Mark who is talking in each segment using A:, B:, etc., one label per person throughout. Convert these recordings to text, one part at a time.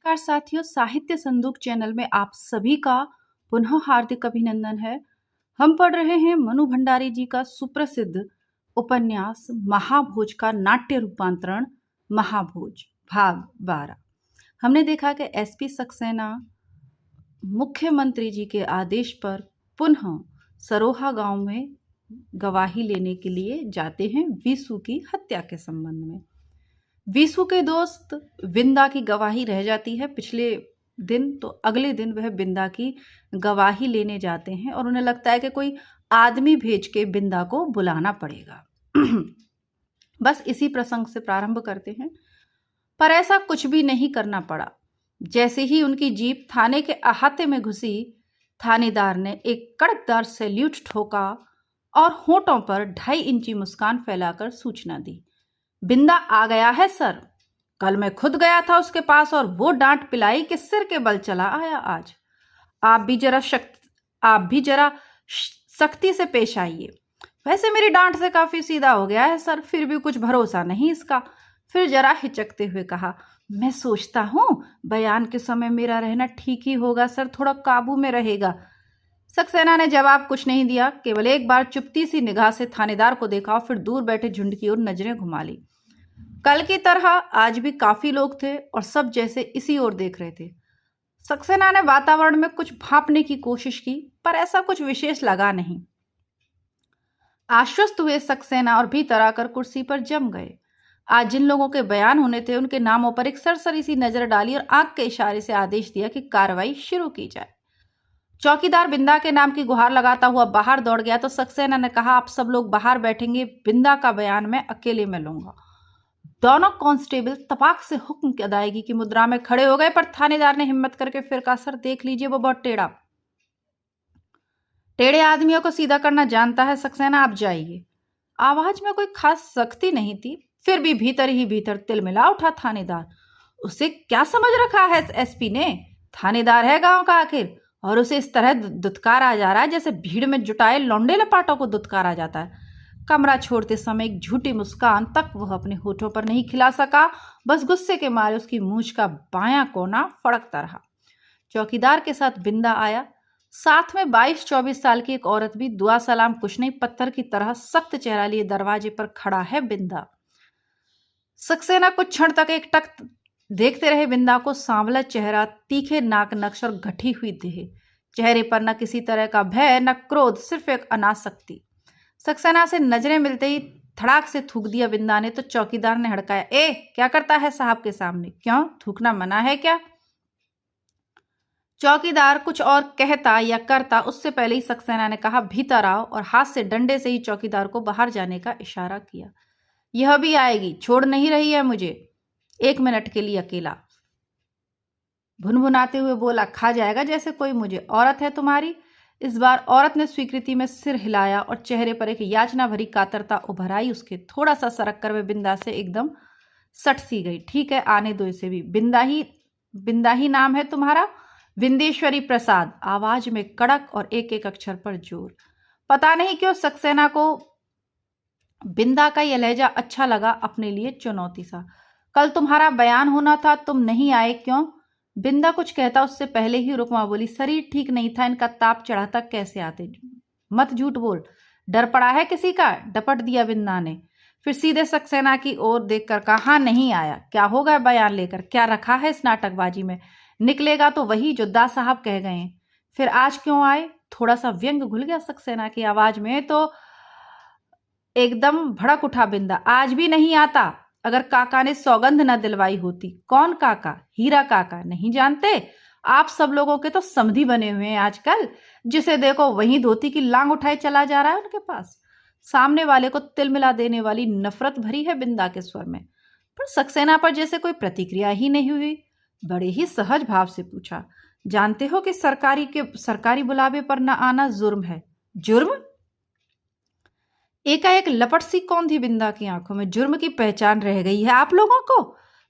A: नमस्कार साथियों, साहित्य संदूक चैनल में आप सभी का पुनः हार्दिक अभिनंदन है। हम पढ़ रहे हैं मनु भंडारी जी का सुप्रसिद्ध उपन्यास महाभोज का नाट्य रूपांतरण महाभोज भाग 12। हमने देखा कि एसपी सक्सेना मुख्यमंत्री जी के आदेश पर पुनः सरोहा गांव में गवाही लेने के लिए जाते हैं विसु की हत्या के संबंध में। विसु के दोस्त बिंदा की गवाही रह जाती है पिछले दिन, तो अगले दिन वह बिंदा की गवाही लेने जाते हैं और उन्हें लगता है कि कोई आदमी भेज के बिंदा को बुलाना पड़ेगा। बस इसी प्रसंग से प्रारंभ करते हैं, पर ऐसा कुछ भी नहीं करना पड़ा। जैसे ही उनकी जीप थाने के अहाते में घुसी, थानेदार ने एक कड़कदार सैल्यूट ठोका और होठों पर 2.5 इंची मुस्कान फैलाकर सूचना दी, बिंदा आ गया है सर। कल मैं खुद गया था उसके पास और वो डांट पिलाई कि सिर के बल चला आया आज। आप भी जरा सख्ती से पेश आइए। वैसे मेरी डांट से काफी सीधा हो गया है सर, फिर भी कुछ भरोसा नहीं इसका। फिर जरा हिचकते हुए कहा, मैं सोचता हूँ बयान के समय मेरा रहना ठीक ही होगा सर, थोड़ा काबू में रहेगा। सक्सेना ने जवाब कुछ नहीं दिया, केवल एक बार चुपती सी निगाह से थानेदार को देखा और फिर दूर बैठे झुंड की ओर नजरें घुमा ली। कल की तरह आज भी काफी लोग थे और सब जैसे इसी ओर देख रहे थे। सक्सेना ने वातावरण में कुछ भांपने की कोशिश की, पर ऐसा कुछ विशेष लगा नहीं। आश्वस्त हुए सक्सेना और भीतर आकर कुर्सी पर जम गए। आज जिन लोगों के बयान होने थे उनके नामों पर एक सरसरी सी नजर डाली और आंख के इशारे से आदेश दिया कि कार्रवाई शुरू की जाए। चौकीदार बिंदा के नाम की गुहार लगाता हुआ बाहर दौड़ गया तो सक्सेना ने कहा, आप सब लोग बाहर बैठेंगे, बिंदा का बयान मैं अकेले में लूंगा। दोनों कांस्टेबल तपाक से हुक्म की अदायगी की मुद्रा में खड़े हो गए, पर थानेदार ने हिम्मत करके फिर कहा, सर देख लीजिए वो बहुत टेढ़े आदमियों को सीधा करना जानता है सक्सेना, आप जाइए। आवाज में कोई खास सख्ती नहीं थी, फिर भी भीतर ही भीतर तिलमिला उठा थानेदार। उसे क्या समझ रखा है एसपी ने? थानेदार है गांव का आखिर, और उसे इस तरह दुत्कारा जा रहा है जैसे भीड़ में जुटाए लौंडे लपाटों को दुत्कारा जाता है। कमरा छोड़ते समय एक झूठी मुस्कान तक वह अपने होठों पर नहीं खिला सका, बस गुस्से के मारे उसकी मूंछ का बायां कोना फड़कता रहा। चौकीदार के साथ बिंदा आया, साथ में 22-24 साल की एक औरत भी। दुआ सलाम कुछ नहीं, पत्थर की तरह सख्त चेहरा लिए दरवाजे पर खड़ा है बिंदा। सक्सेना कुछ क्षण तक एक टक देखते रहे बिंदा को। सांवला चेहरा, तीखे नाक नक्श और घटी हुई देह, चेहरे पर न किसी तरह का भय न क्रोध, सिर्फ एक अनासक्ति। सक्सेना से नजरें मिलते ही धड़ाक से थूक दिया बिंदा ने, तो चौकीदार ने हड़काया, ए क्या करता है साहब के सामने? क्यों, थूकना मना है क्या? चौकीदार कुछ और कहता या करता उससे पहले ही सक्सेना ने कहा, भीतर आओ, और हाथ से डंडे से ही चौकीदार को बाहर जाने का इशारा किया। यह भी आएगी, छोड़ नहीं रही है मुझे, 1 मिनट के लिए अकेला। भुनभुनाते हुए बोला, खा जाएगा जैसे कोई मुझे, औरत है तुम्हारी। इस बार औरत ने स्वीकृति में सिर हिलाया और चेहरे पर एक याचना भरी कातरता उभर आई उसके। थोड़ा सा सरक कर वे बिंदा से एकदम सट सी गई। ठीक है, आने दो इसे भी। बिंदा ही नाम है तुम्हारा? विंदेश्वरी प्रसाद। आवाज में कड़क और एक एक अक्षर पर जोर। पता नहीं क्यों सक्सेना को बिंदा का यह लहजा अच्छा लगा, अपने लिए चुनौती सा। कल तुम्हारा बयान होना था, तुम नहीं आए क्यों? बिंदा कुछ कहता उससे पहले ही रुकमा बोली, शरीर ठीक नहीं था, इनका ताप चढ़ा था, कैसे आते? मत झूठ बोल, डर पड़ा है किसी का? डपट दिया बिंदा ने। फिर सीधे सक्सेना की ओर देखकर कहा, नहीं आया। क्या होगा बयान लेकर? क्या रखा है इस नाटकबाजी में? निकलेगा तो वही जो दा साहब कह गए। फिर आज क्यों आए? थोड़ा सा व्यंग घुल गया सक्सेना की आवाज में, तो एकदम भड़क उठा बिंदा। आज भी नहीं आता, अगर काका ने सौगंध न दिलवाई होती। कौन काका? हीरा काका, नहीं जानते? आप सब लोगों के तो समधी बने हुए हैं आजकल, जिसे देखो वही धोती की लांग उठाए चला जा रहा है उनके पास। सामने वाले को तिलमिला देने वाली नफरत भरी है बिंदा के स्वर में, पर सक्सेना पर जैसे कोई प्रतिक्रिया ही नहीं हुई। बड़े ही सहज भाव से पूछा, जानते हो कि सरकारी बुलावे पर न आना जुर्म है? जुर्म? एकाएक लपट सी कौन थी बिंदा की आंखों में। जुर्म की पहचान रह गई है आप लोगों को?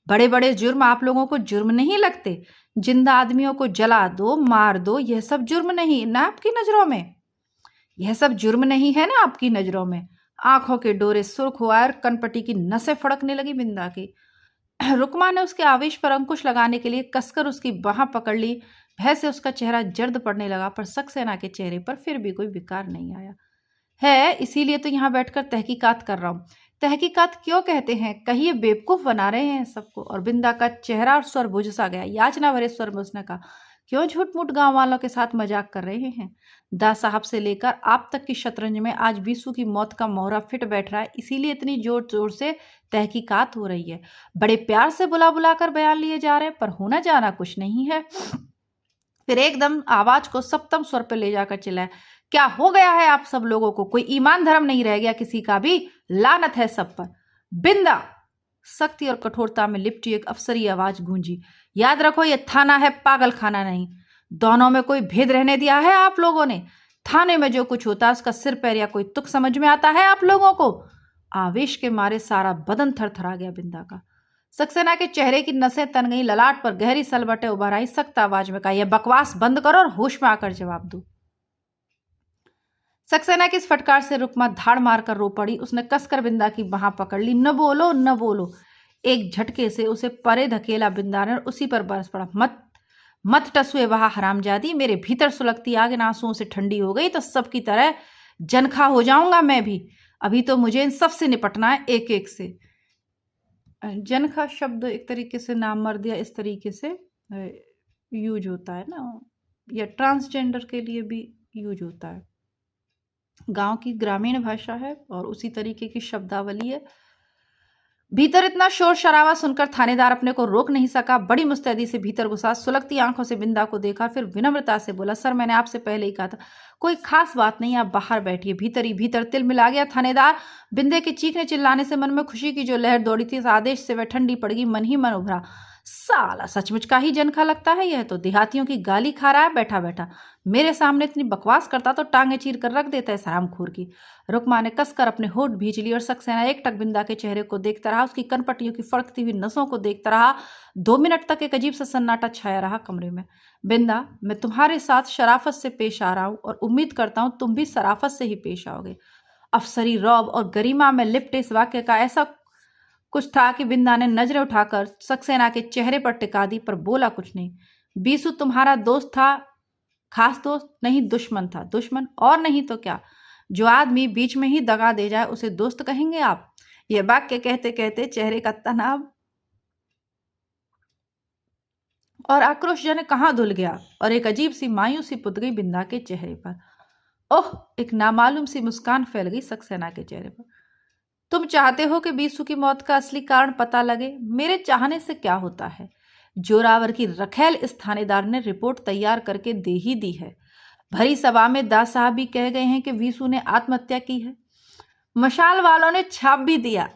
A: बड़े बड़े जुर्म आप लोगों को जुर्म नहीं लगते? जिंदा आदमियों को जला दो, मार दो, यह सब जुर्म नहीं ना आपकी नजरों में? यह सब जुर्म नहीं है ना आपकी नजरों में? आंखों के डोरे सुर्ख हुआ और कनपटी की नसें फड़कने लगी बिंदा की। रुकमा ने उसके आवेश पर अंकुश लगाने के लिए कसकर उसकी बाह पकड़ ली। भय से उसका चेहरा जर्द पड़ने लगा, पर सक्सेना के चेहरे पर फिर भी कोई विकार नहीं आया। है, इसीलिए तो यहाँ बैठकर तहकीकात कर रहा हूँ। तहकीकात क्यों कहते हैं? कहिए, बेवकूफ बना रहे हैं सबको। और बिंदा का चेहरा और स्वर बुझ सा गया। याचना भरे स्वर में उसने कहा, क्यों झूठ मूठ गांव वालों के साथ मजाक कर रहे हैं? दा साहब से लेकर आप तक की शतरंज में आज बीसू की मौत का मोहरा फिट बैठ रहा है, इसीलिए इतनी जोर जोर से तहकीकात हो रही है। बड़े प्यार से बुला बुला कर बयान लिए जा रहे हैं, पर होना जाना कुछ नहीं है। फिर एकदम आवाज को सप्तम स्वर पर ले जाकर चिल्लाया, क्या हो गया है आप सब लोगों को? कोई ईमान धर्म नहीं रह गया किसी का भी? लानत है सब पर। बिंदा! सख्ती और कठोरता में लिपटी एक अफसरी आवाज गूंजी, याद रखो, यह थाना है, पागल खाना नहीं। दोनों में कोई भेद रहने दिया है आप लोगों ने? थाने में जो कुछ होता है उसका सिर पैर या कोई तुक समझ में आता है आप लोगों को? आवेश के मारे सारा बदन थरथरा गया बिंदा का। सक्सेना के चेहरे की नसें तन गई, ललाट पर गहरी सलबटें उभर आई। सख्त आवाज में कहा, यह बकवास बंद करो और होश में आकर जवाब दो। सक्सेना की इस फटकार से रुकमा धाड़ मारकर रो पड़ी। उसने कसकर बिंदा की बाह पकड़ ली। न बोलो, न बोलो। एक झटके से उसे परे धकेला बिंदा ने और उसी पर बरस पड़ा। मत मत टसुए वहा हरामजादी, मेरे भीतर सुलगती आग इन आंसुओं से ठंडी हो गई तो सबकी तरह जनखा हो जाऊंगा मैं भी। अभी तो मुझे इन सब से निपटना है, एक एक से। जनखा शब्द एक तरीके से नामर्द या इस तरीके से यूज होता है ना, या ट्रांसजेंडर के लिए भी यूज होता है। गांव की ग्रामीण भाषा है और उसी तरीके की शब्दावली है। भीतर इतना शोर शराबा सुनकर थानेदार अपने को रोक नहीं सका। बड़ी मुस्तैदी से भीतर घुसा, सुलगती आंखों से बिंदा को देखा, फिर विनम्रता से बोला, सर मैंने आपसे पहले ही कहा था, कोई खास बात नहीं, आप बाहर बैठिए। भीतर ही भीतर तिल मिला गया थानेदार। बिंदे के चीखने चिल्लाने से मन में खुशी की जो लहर दौड़ी थी, इस आदेश से वह ठंडी पड़ गई। मन ही मन उभरा, साला सचमुच का ही जनखा लगता है, यह तो देहातियों की गाली खा रहा है बैठा बैठा। मेरे सामने इतनी बकवास करता तो टांगे चीर कर रख देता है इस हरामखोर की। रुकमा ने कसकर अपने होठ भींच लिए और सक्सेना एकटक बिंदा के चेहरे को देखता रहा, उसकी कनपट्टियों की फड़कती हुई नसों को देखता रहा। 2 मिनट तक एक अजीब सा सन्नाटा छाया रहा कमरे में। बिंदा, मैं तुम्हारे साथ शराफत से पेश आ रहा हूं और उम्मीद करता हूं तुम भी शराफत से ही पेश आओगे। अफसरी रौब और गरिमा में लिपटे इस वाक्य का ऐसा कुछ था कि बिंदा ने नजरें उठाकर सक्सेना के चेहरे पर टिका दी, पर बोला कुछ नहीं। बीसू तुम्हारा दोस्त था, खास दोस्त नहीं, दुश्मन था। दुश्मन और नहीं तो क्या? जो आदमी बीच में ही दगा दे जाए उसे दोस्त कहेंगे आप? यह वाक्य कहते कहते चेहरे का तनाव और आक्रोश जाने कहां धुल गया और एक अजीब सी मायूसी पुत गई बिंदा के चेहरे पर। ओह! एक नामालूम सी मुस्कान फैल गई सक्सेना के चेहरे पर। तुम चाहते हो कि बीसू की मौत का असली कारण पता लगे? मेरे चाहने से क्या होता है? जोरावर की रखेल इस थानेदार ने रिपोर्ट तैयार करके दे ही दी है। भरी सभा में दास साहब भी कह गए हैं कि बीसू ने आत्महत्या की है। मशाल वालों ने छाप भी दिया।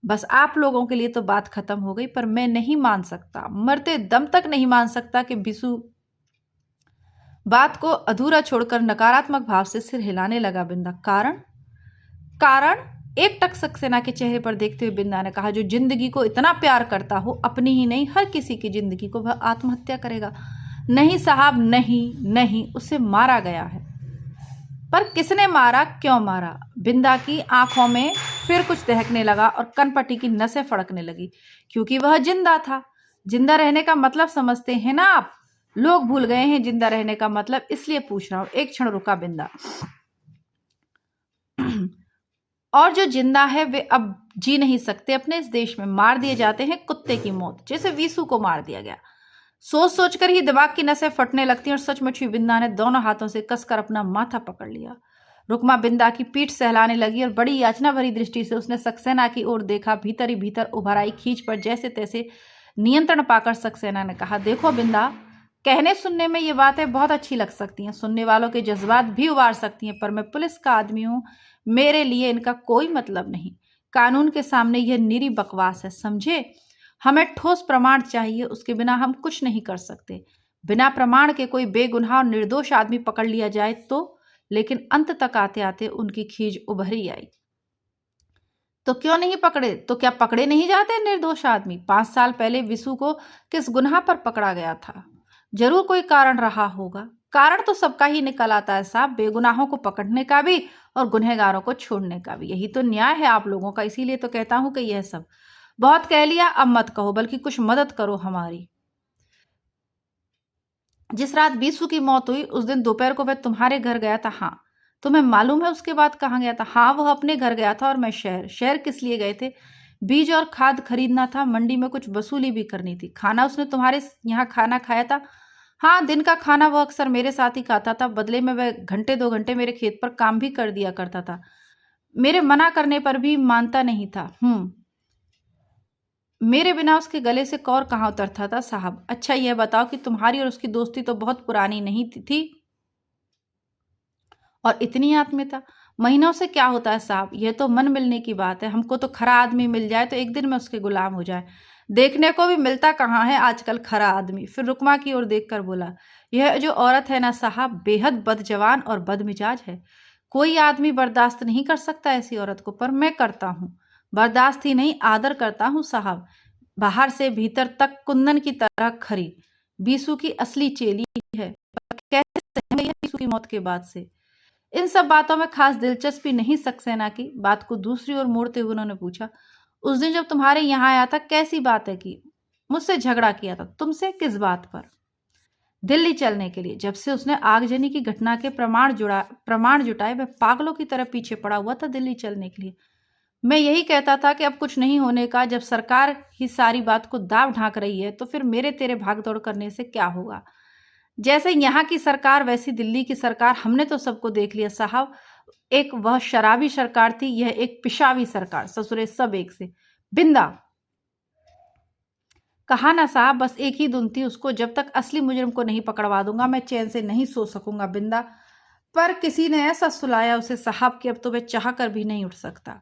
A: बस आप लोगों के लिए तो बात खत्म हो गई, पर मैं नहीं मान सकता, मरते दम तक नहीं मान सकता कि बीसू। बात को अधूरा छोड़कर नकारात्मक भाव से सिर हिलाने लगा बिंदा। कारण? कारण? एक टक सक्सेना के चेहरे पर देखते हुए बिंदा ने कहा, जो जिंदगी को इतना प्यार करता हो, अपनी ही नहीं हर किसी की जिंदगी को, वह आत्महत्या करेगा? नहीं साहब, नहीं नहीं, उसे मारा गया है। पर किसने मारा, क्यों मारा? बिंदा की आंखों में फिर कुछ दहकने लगा और कनपट्टी की नसें फड़कने लगी। क्योंकि वह जिंदा था। जिंदा रहने का मतलब समझते हैं ना आप? लोग भूल गए हैं जिंदा रहने का मतलब, इसलिए पूछ रहा हूं। एक क्षण रुका बिंदा। और जो जिंदा है वे अब जी नहीं सकते अपने इस देश में, मार दिए जाते हैं कुत्ते की मौत, जैसे वीसू को मार दिया गया। सोच सोचकर ही दिमाग की नसें फटने लगती और सचमुच ही बिंदा ने दोनों हाथों से कसकर अपना माथा पकड़ लिया। रुकमा बिंदा की पीठ सहलाने लगी और बड़ी याचना भरी दृष्टि से उसने सक्सेना की ओर देखा। भीतर ही भीतर उभर आई खींच पर जैसे तैसे नियंत्रण पाकर सक्सेना ने कहा, देखो बिंदा, कहने सुनने में ये बातें बहुत अच्छी लग सकती हैं, सुनने वालों के जज्बात भी उबार सकती हैं, पर मैं पुलिस का आदमी हूं, मेरे लिए इनका कोई मतलब नहीं। कानून के सामने यह निरी बकवास है, समझे? हमें ठोस प्रमाण चाहिए, उसके बिना हम कुछ नहीं कर सकते। बिना प्रमाण के कोई बेगुनाह और निर्दोष आदमी पकड़ लिया जाए तो, लेकिन अंत तक आते आते उनकी खींच उभरी आई। तो क्यों नहीं पकड़े? तो क्या पकड़े नहीं जाते निर्दोष आदमी? 5 साल पहले विसु को किस गुनाह पर पकड़ा गया था? जरूर कोई कारण रहा होगा। कारण तो सबका ही निकल आता है साहब, बेगुनाहों को पकड़ने का भी और गुनहगारों को छोड़ने का भी। यही तो न्याय है आप लोगों का। इसीलिए तो कहता हूं कि यह सब बहुत कह लिया, अब मत कहो, बल्कि कुछ मदद करो हमारी। जिस रात बीसू की मौत हुई उस दिन दोपहर को वह तुम्हारे घर गया था। हाँ। तुम्हें मालूम है उसके बाद कहाँ गया था? हाँ, वह अपने घर गया था और मैं शहर। शहर किस लिए गए थे? बीज और खाद खरीदना था, मंडी में कुछ वसूली भी करनी थी। खाना उसने तुम्हारे यहाँ खाना खाया था? हाँ, दिन का खाना वह अक्सर मेरे साथ ही खाता था। बदले में वह घंटे 2 घंटे मेरे खेत पर काम भी कर दिया करता था। मेरे मना करने पर भी मानता नहीं था। मेरे बिना उसके गले से कौर कहाँ उतरता था साहब। अच्छा, यह बताओ कि तुम्हारी और उसकी दोस्ती तो बहुत पुरानी नहीं थी और इतनी आत्मीयता? महीनों से क्या होता है साहब, यह तो मन मिलने की बात है। हमको तो खरा आदमी मिल जाए तो एक दिन में उसके गुलाम हो जाए। देखने को भी मिलता कहाँ है आजकल खरा आदमी। फिर रुकमा की ओर देखकर बोला, यह जो औरत है ना साहब, बेहद बदजवान और बदमिजाज है। कोई आदमी बर्दाश्त नहीं कर सकता ऐसी औरत को, पर मैं करता हूँ। बर्दाश्त ही नहीं, आदर करता हूँ साहब। बाहर से भीतर तक कुंदन की तरह खरी। बीसू की असली चेली है। पर कैसे सहम गई है बीसू की मौत के बाद से। इन सब बातों में खास दिलचस्पी नहीं सक्सेना की। बात को दूसरी ओर मोड़ते हुए उन्होंने पूछा, उस दिन जब तुम्हारे यहाँ आया था कैसी बातें की? मुझसे झगड़ा किया था। तुमसे? किस बात पर? दिल्ली चलने के लिए। जब से उसने आगजनी की घटना के प्रमाण जुटाए वह पागलों की तरह पीछे पड़ा हुआ था दिल्ली चलने के लिए। मैं यही कहता था कि अब कुछ नहीं होने का। जब सरकार ही सारी बात को दाव ढांक रही है तो फिर मेरे तेरे भागदौड़ करने से क्या होगा? जैसे यहाँ की सरकार वैसी दिल्ली की सरकार। हमने तो सबको देख लिया साहब। एक वह शराबी सरकार थी, यह एक पिशावी सरकार। ससुरे सब एक से। बिंदा। कहा ना साहब, बस एक ही धुन थी उसको। जब तक असली मुजरिम को नहीं पकड़वा दूंगा मैं चैन से नहीं सो सकूंगा बिंदा। पर किसी ने ऐसा सुलाया उसे साहब कि अब तो वह चाह कर भी नहीं उठ सकता।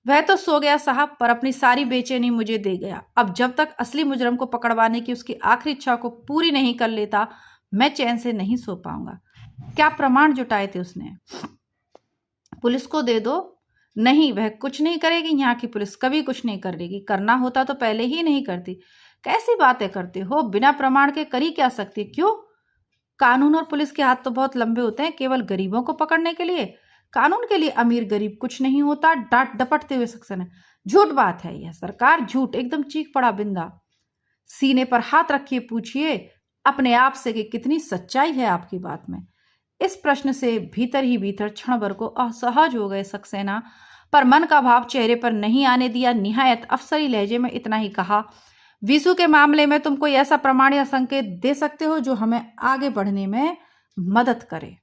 A: वह तो सो गया साहब, पर अपनी सारी बेचैनी मुझे दे गया। अब जब तक असली मुजरिम को पकड़वाने की उसकी आखिरी इच्छा को पूरी नहीं कर लेता मैं चैन से नहीं सो पाऊंगा। क्या प्रमाण जुटाए थे उसने? पुलिस को दे दो। नहीं, वह कुछ नहीं करेगी। यहाँ की पुलिस कभी कुछ नहीं करेगी। करना होता तो पहले ही नहीं करती। कैसी बातें करते हो? बिना प्रमाण के कर ही क्या सकती? क्यों? कानून और पुलिस के हाथ तो बहुत लंबे होते हैं, केवल गरीबों को पकड़ने के लिए। कानून के लिए अमीर गरीब कुछ नहीं होता। डांट डपटते हुए सक्सेना, झूठ बात है यह सरकार, झूठ। एकदम चीख पड़ा बिंदा। सीने पर हाथ रखिए पूछिए अपने आप से कि कितनी सच्चाई है आपकी बात में। इस प्रश्न से भीतर ही भीतर क्षण भर को असहज हो गए सक्सेना, पर मन का भाव चेहरे पर नहीं आने दिया। निहायत अफसरी लहजे में इतना ही कहा, विसु के मामले में तुम कोई ऐसा प्रमाण या संकेत दे सकते हो जो हमें आगे बढ़ने में मदद करे?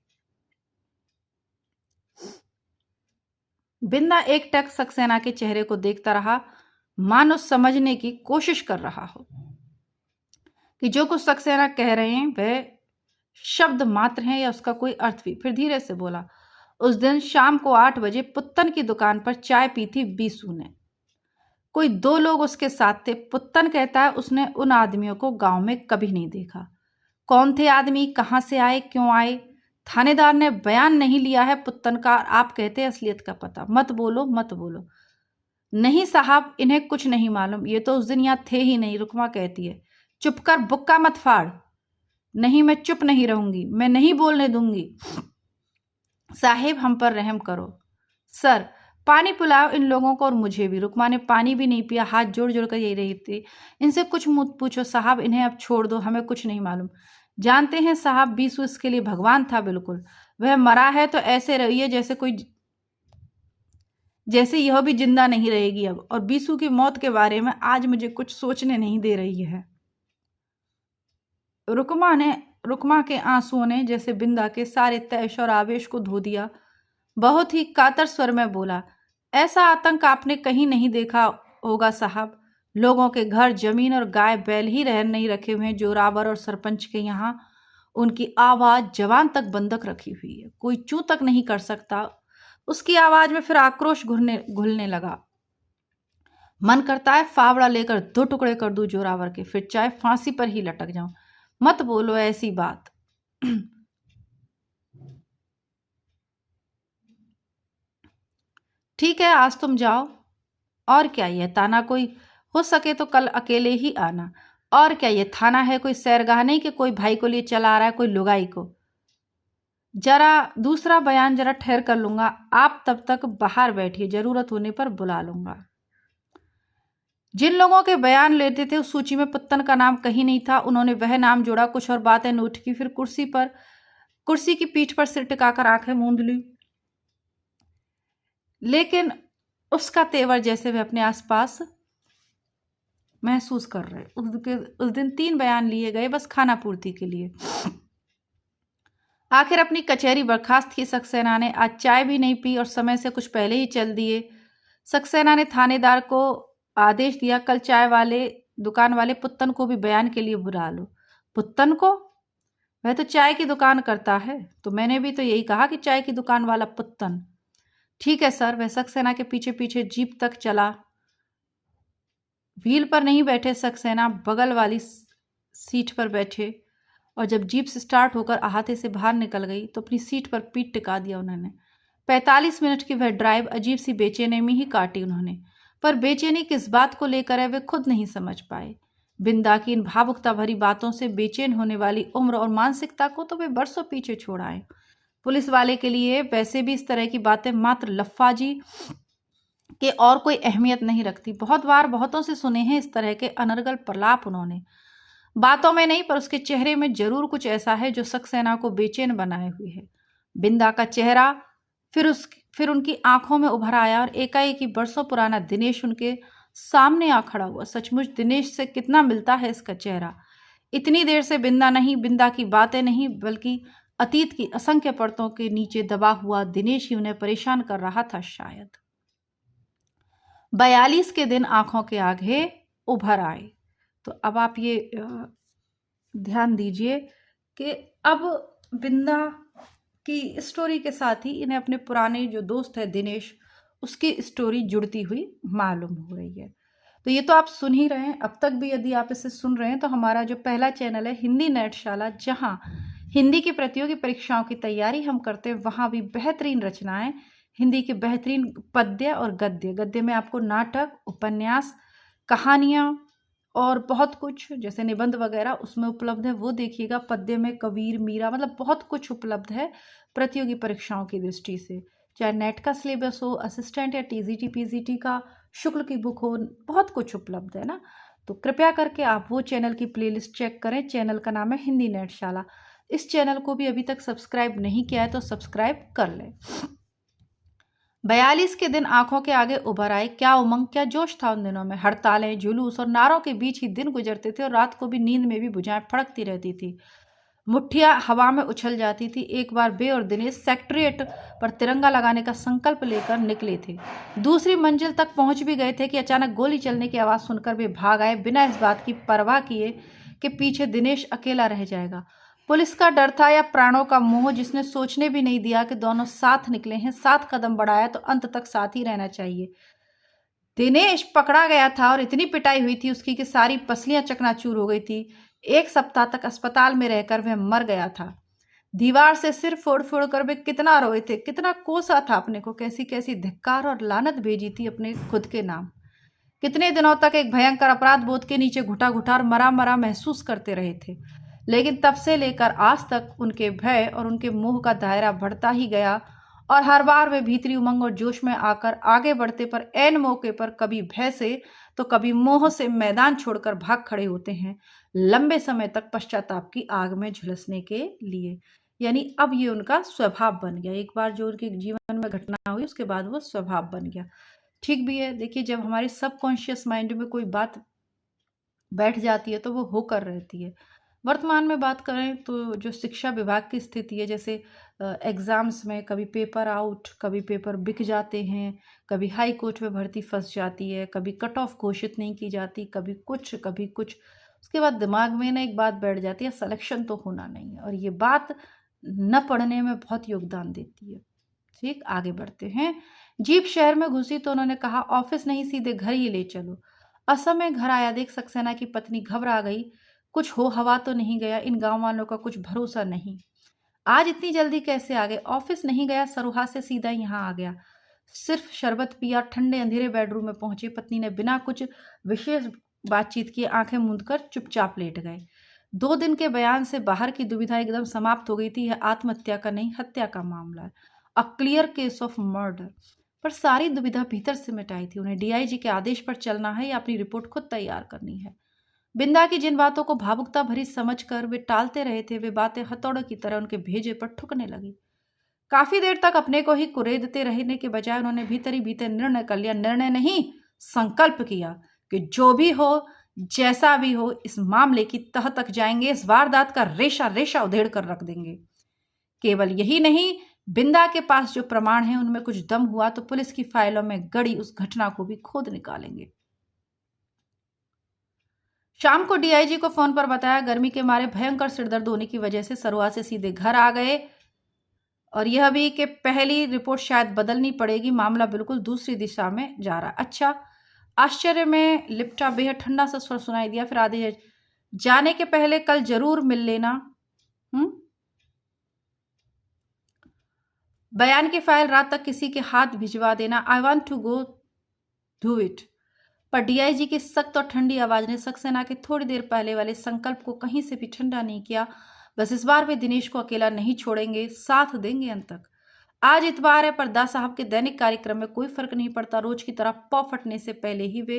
A: बिंदा एकटक सक्सेना के चेहरे को देखता रहा, मानो समझने की कोशिश कर रहा हो कि जो कुछ सक्सेना कह रहे हैं वह शब्द मात्र हैं या उसका कोई अर्थ भी। फिर धीरे से बोला, उस दिन शाम को 8 बजे पुत्तन की दुकान पर चाय पी थी बीसू ने। कोई 2 लोग उसके साथ थे। पुत्तन कहता है उसने उन आदमियों को गांव में कभी नहीं देखा। कौन थे आदमी, कहां से आए, क्यों आए? थानेदार ने बयान नहीं लिया है पुत्तन का। आप कहते हैं असलियत का पता। मत बोलो, मत बोलो। नहीं साहब, इन्हें कुछ नहीं मालूम। ये तो उस दिन यहां थे ही नहीं। रुकमा कहती है, चुप कर, बुक्का मत फाड़। नहीं, मैं चुप नहीं रहूंगी, मैं नहीं बोलने दूंगी। साहेब, हम पर रहम करो। सर, पानी पिलाओ इन लोगों को और मुझे भी। रुकमा ने पानी भी नहीं पिया, हाथ जोड़ जोड़ कर यही रही थी। इनसे कुछ मत पूछो साहब, इन्हें अब छोड़ दो, हमें कुछ नहीं मालूम। जानते हैं साहब, बीसू इसके लिए भगवान था बिल्कुल। वह मरा है तो ऐसे रहिए जैसे यह भी जिंदा नहीं रहेगी अब। और बीसू की मौत के बारे में आज मुझे कुछ सोचने नहीं दे रही है। रुकमा के आंसुओं ने जैसे बिंदा के सारे तैश और आवेश को धो दिया। बहुत ही कातर स्वर में बोला, ऐसा आतंक आपने कहीं नहीं देखा होगा साहब। लोगों के घर, जमीन और गाय बैल ही रहन नहीं रखे हुए हैं जोरावर और सरपंच के यहाँ। उनकी आवाज जवान तक बंधक रखी हुई है, कोई चू तक नहीं कर सकता। उसकी आवाज में फिर आक्रोश घुलने लगा। मन करता है फावड़ा लेकर 2 टुकड़े कर दूं जोरावर के, फिर चाहे फांसी पर ही लटक जाऊं। मत बोलो ऐसी बात। ठीक है, आज तुम जाओ। और क्या, यह ताना कोई हो सके तो कल अकेले ही आना। और क्या, यह थाना है कोई सैरगाह नहीं कि कोई भाई को लिए चला आ रहा है, कोई लुगाई को। जरा दूसरा बयान जरा ठहर कर लूंगा। आप तब तक बाहर बैठिए, जरूरत होने पर बुला लूंगा। जिन लोगों के बयान लेते थे उस सूची में पुत्तन का नाम कहीं नहीं था। उन्होंने वह नाम जोड़ा, कुछ और बातें नोट की, फिर कुर्सी की पीठ पर सिर टिकाकर आंखें मूंद ली। लेकिन उसका तेवर जैसे वे अपने आसपास महसूस कर रहे। उस दिन 3 बयान लिए गए, बस खाना पूर्ति के लिए। आखिर अपनी कचहरी बर्खास्त की सक्सेना ने आज चाय भी नहीं पी और समय से कुछ पहले ही चल दिए। सक्सेना ने थानेदार को आदेश दिया, कल दुकान वाले पुत्तन को भी बयान के लिए बुला लो। पुत्तन को? वह तो चाय की दुकान करता है। तो मैंने भी तो यही कहा कि चाय की दुकान वाला पुत्तन। ठीक है सर। वह सक्सेना के पीछे पीछे जीप तक चला। व्हील पर नहीं बैठे सक्सेना, बगल वाली सीट पर बैठे, और जब जीप से स्टार्ट होकर अहाते से बाहर निकल गई तो अपनी सीट पर पीठ टिका दिया उन्होंने। 45 मिनट की वह ड्राइव अजीब सी बेचैनी में ही काटी उन्होंने, पर बेचैनी किस बात को लेकर है वे खुद नहीं समझ पाए। बिंदा की इन भावुकता भरी बातों से बेचैन होने वाली उम्र और मानसिकता को तो वे बरसों पीछे छोड़ आए। पुलिस वाले के लिए वैसे भी इस तरह की बातें मात्र लफ्फाजी के और कोई अहमियत नहीं रखती। बहुत बार बहुतों से सुने हैं इस तरह के अनर्गल प्रलाप उन्होंने। बातों में नहीं, पर उसके चेहरे में जरूर कुछ ऐसा है जो सक्सेना को बेचैन बनाए हुए है। बिंदा का चेहरा फिर उनकी आंखों में उभर आया और एकाएक ही बरसों पुराना दिनेश उनके सामने आ खड़ा हुआ। सचमुच दिनेश से कितना मिलता है इसका चेहरा। इतनी देर से बिंदा की बातें नहीं, बल्कि अतीत की असंख्य परतों के नीचे दबा हुआ दिनेश ही उन्हें परेशान कर रहा था शायद। 42 के दिन आंखों के आगे उभर आए। तो अब आप ये ध्यान दीजिए कि अब बिंदा की स्टोरी के साथ ही इन्हें अपने पुराने जो दोस्त है दिनेश, उसकी स्टोरी जुड़ती हुई मालूम हो रही है। तो ये तो आप सुन ही रहे हैं। अब तक भी यदि आप इसे सुन रहे हैं तो हमारा जो पहला चैनल है हिंदी नेटशाला, जहां हिंदी की प्रतियोगी परीक्षाओं की तैयारी हम करते हैं, वहां भी बेहतरीन रचनाएं, हिंदी के बेहतरीन पद्य और गद्य में आपको नाटक, उपन्यास, कहानियां और बहुत कुछ जैसे निबंध वगैरह उसमें उपलब्ध है, वो देखिएगा। पद्य में कबीर, मीरा, मतलब बहुत कुछ उपलब्ध है प्रतियोगी परीक्षाओं की दृष्टि से। चाहे नेट का सिलेबस हो, असिस्टेंट या टीजीटी पीजीटी का शुक्ल की बुक हो, बहुत कुछ उपलब्ध है ना। तो कृपया करके आप वो चैनल की प्लेलिस्ट चेक करें। चैनल का नाम है हिंदी नेटशाला। इस चैनल को भी अभी तक सब्सक्राइब नहीं किया है तो सब्सक्राइब कर लें। 42 के दिन आंखों के आगे उभर आए। क्या उमंग, क्या जोश था उन दिनों में। हड़तालें, जुलूस और नारों के बीच ही दिन गुजरते थे और रात को भी नींद में भी भुजाएं फड़कती रहती थी, मुट्ठियां हवा में उछल जाती थी। एक बार बे और दिनेश सेक्रेटरिएट पर तिरंगा लगाने का संकल्प लेकर निकले थे। दूसरी मंजिल तक पहुंच भी गए थे कि अचानक गोली चलने की आवाज सुनकर वे भाग आए, बिना इस बात की परवाह किए कि पीछे दिनेश अकेला रह जाएगा। पुलिस का डर था या प्राणों का मोह, जिसने सोचने भी नहीं दिया कि दोनों साथ निकले हैं। 7 कदम बढ़ाया तो अंत तक साथ ही रहना चाहिए। दिनेश पकड़ा गया था और इतनी पिटाई हुई थी उसकी कि सारी पसलियां चकनाचूर हो गई थी। 1 सप्ताह तक अस्पताल में रहकर वह मर गया था। दीवार से सिर फोड़ फोड़ कर वे कितना रोए थे, कितना कोसा था अपने को, कैसी कैसी धिक्कार और लानत भेजी थी अपने खुद के नाम। कितने दिनों तक एक भयंकर अपराध बोध के नीचे घुटा घुटा और मरा मरा महसूस करते रहे थे। लेकिन तब से लेकर आज तक उनके भय और उनके मोह का दायरा बढ़ता ही गया और हर बार वे भीतरी उमंग और जोश में आकर आगे बढ़ते, पर ऐन मौके पर कभी भय से तो कभी मोह से मैदान छोड़कर भाग खड़े होते हैं, लंबे समय तक पश्चाताप की आग में झुलसने के लिए। यानी अब ये उनका स्वभाव बन गया। एक बार जो उनके जीवन में घटना हुई उसके बाद वो स्वभाव बन गया। ठीक भी है। देखिए, जब हमारे सबकॉन्शियस माइंड में कोई बात बैठ जाती है तो वो होकर रहती है। वर्तमान में बात करें तो जो शिक्षा विभाग की स्थिति है, जैसे एग्ज़ाम्स में कभी पेपर आउट, कभी पेपर बिक जाते हैं, कभी हाई कोर्ट में भर्ती फंस जाती है, कभी कट ऑफ घोषित नहीं की जाती, कभी कुछ कभी कुछ। उसके बाद दिमाग में ना एक बात बैठ जाती है, सिलेक्शन तो होना नहीं है, और ये बात न पढ़ने में बहुत योगदान देती है। ठीक, आगे बढ़ते हैं। जीप शहर में घुसी तो उन्होंने कहा, ऑफिस नहीं, सीधे घर ही ले चलो। असमय घर आया देख सक्सेना की पत्नी घबरा गई। कुछ हो हवा तो नहीं गया, इन गांव वालों का कुछ भरोसा नहीं। आज इतनी जल्दी कैसे आ गए? ऑफिस नहीं गया, सरोहा से सीधा यहाँ आ गया। सिर्फ शरबत पिया, ठंडे अंधेरे बेडरूम में पहुंचे। पत्नी ने बिना कुछ विशेष बातचीत किए आंखें मूंदकर चुपचाप लेट गए। 2 दिन के बयान से बाहर की दुविधा एकदम समाप्त हो गई थी। यह आत्महत्या का नहीं, हत्या का मामला है। A clear case of murder. पर सारी दुविधा भीतर से मिटाई थी। उन्हें डीआईजी के आदेश पर चलना है या अपनी रिपोर्ट खुद तैयार करनी है। बिंदा की जिन बातों को भावुकता भरी समझकर वे टालते रहे थे, वे बातें हथौड़े की तरह उनके भेजे पर ठुकने लगी। काफी देर तक अपने को ही कुरेदते रहने के बजाय उन्होंने भीतर ही भीतर निर्णय कर लिया, निर्णय नहीं संकल्प किया कि जो भी हो जैसा भी हो इस मामले की तह तक जाएंगे, इस वारदात का रेशा रेशा उधेड़ कर रख देंगे। केवल यही नहीं, बिंदा के पास जो प्रमाण है उनमें कुछ दम हुआ तो पुलिस की फाइलों में गड़ी उस घटना को भी खोद निकालेंगे। शाम को डीआईजी को फोन पर बताया। गर्मी के मारे भयंकर सिरदर्द होने की वजह से सरुआ से सीधे घर आ गए और यह भी कि पहली रिपोर्ट शायद बदलनी पड़ेगी, मामला बिल्कुल दूसरी दिशा में जा रहा। अच्छा, आश्चर्य में लिपटा बेहद ठंडा सा स्वर सुनाई दिया। फिर आधे जाने के पहले कल जरूर मिल लेना। बयान की फाइल रात तक किसी के हाथ भिजवा देना। I want to go do it. पर डीआईजी की सख्त और ठंडी आवाज ने सक्सेना के थोड़ी देर पहले वाले संकल्प को कहीं से भी ठंडा नहीं किया। बस इस बार वे दिनेश को अकेला नहीं छोड़ेंगे, साथ देंगे अंत तक। आज इतवार है पर दास साहब के दैनिक कार्यक्रम में कोई फर्क नहीं पड़ता। रोज की तरह पौ फटने से पहले ही वे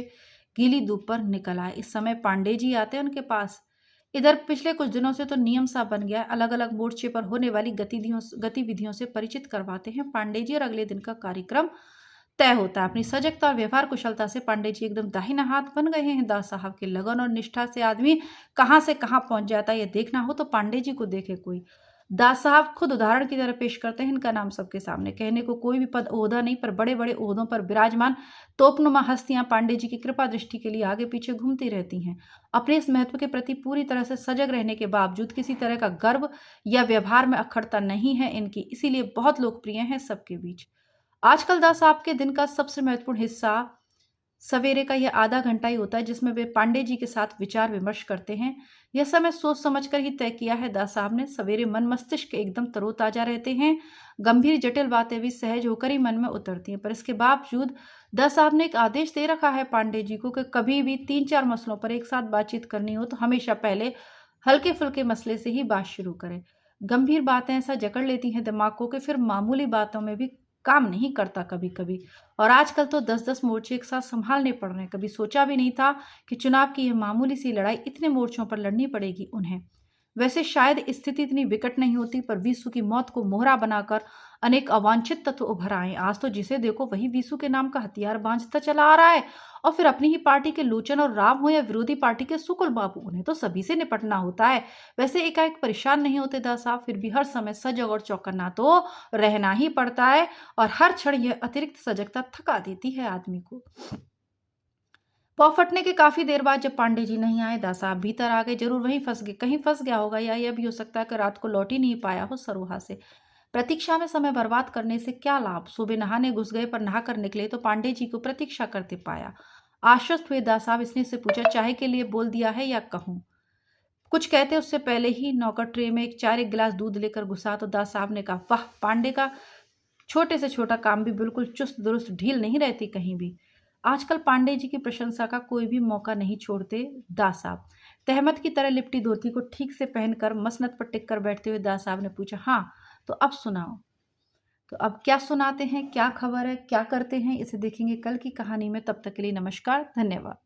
A: गीली धूप पर निकल आए। इस समय पांडे जी आते हैं उनके पास। इधर पिछले कुछ दिनों से तो नियम सा बन गया है, अलग अलग मोर्चे पर होने वाली गतिविधियों से परिचित करवाते हैं पांडे जी और अगले दिन का कार्यक्रम तय होता है। अपनी सजगता और व्यवहार कुशलता से पांडे जी एकदम दाहिना हाथ बन गए हैं दास साहब के। लगन और निष्ठा से आदमी कहां से कहां पहुंच जाता है, यह देखना हो तो पांडे जी को देखे कोई। दास साहब खुद उदाहरण की तरह पेश करते हैं इनका नाम सबके सामने। कहने को कोई भी पद ओहदा नहीं, पर बड़े बड़े ओहदों पर विराजमान तोपनुमा हस्तियां पांडे जी की कृपा दृष्टि के लिए आगे पीछे घूमती रहती हैं। अपने इस महत्व के प्रति पूरी तरह से सजग रहने के बावजूद किसी तरह का गर्व या व्यवहार में अखड़ता नहीं है इनकी, इसीलिए बहुत लोकप्रिय है सबके बीच। आजकल दास साहब के दिन का सबसे महत्वपूर्ण हिस्सा सवेरे का यह आधा घंटा ही होता है जिसमें वे पांडे जी के साथ विचार विमर्श करते हैं। यह समय सोच समझकर ही तय किया है दास साहब ने। सवेरे मन मस्तिष्क एकदम तरोताजा रहते हैं, गंभीर जटिल बातें भी सहज होकर ही मन में उतरती हैं। पर इसके बावजूद दास साहब ने एक आदेश दे रखा है पांडे जी को कि कभी भी 3-4 मसलों पर एक साथ बातचीत करनी हो तो हमेशा पहले हल्के फुल्के मसले से ही बात शुरू करें। गंभीर बातें ऐसा जकड़ लेती हैं दिमाग को कि फिर मामूली बातों में भी काम नहीं करता कभी कभी। और आजकल तो 10-10 मोर्चे एक साथ संभालने पड़ रहे हैं। कभी सोचा भी नहीं था कि चुनाव की यह मामूली सी लड़ाई इतने मोर्चों पर लड़नी पड़ेगी उन्हें। वैसे शायद स्थिति इतनी विकट नहीं होती, पर वीसू की मौत को मोहरा बनाकर अनेक अवांछित तत्व उभर आए। आज तो जिसे देखो वही वीसू के नाम का हथियार बांधता चला आ रहा है। और फिर अपनी ही पार्टी के लोचन और राम हो या विरोधी पार्टी के सुकुल बाबू, उन्हें तो सभी से निपटना होता है। वैसे एकाएक परेशान नहीं होते दास साहब, फिर भी हर समय सजग और चौकन्ना तो रहना ही पड़ता है। और हर क्षण यह अतिरिक्त सजगता थका देती है आदमी को। पौ फटने के काफी देर बाद जब पांडे जी नहीं आए, दास साहब भीतर आ गए। जरूर वहीं फंस गए, कहीं फंस गया होगा, या यह भी हो सकता है कि रात को लौट ही नहीं पाया हो सरोहा से। प्रतीक्षा में समय बर्बाद करने से क्या लाभ। सुबह नहाने घुस गए, पर नहाकर निकले तो पांडे जी को प्रतीक्षा करते पाया। आश्वस्त हुए दास साहब इसने से पूछा, चाय के लिए बोल दिया है या कहूं? कुछ कहते उससे पहले ही नौकर ट्रे में एक गिलास दूध लेकर घुसा तो दास साहब ने कहा, वाह, पांडे का छोटे से छोटा काम भी बिल्कुल चुस्त दुरुस्त, ढील नहीं रहती कहीं भी। आजकल पांडे जी की प्रशंसा का कोई भी मौका नहीं छोड़ते दास साहब। तहमत की तरह लिपटी धोती को ठीक से पहनकर मसनद पर टिक कर बैठते हुए दास साहब ने पूछा, हाँ तो अब सुनाओ। तो अब क्या सुनाते हैं, क्या खबर है, क्या करते हैं, इसे देखेंगे कल की कहानी में। तब तक के लिए नमस्कार, धन्यवाद।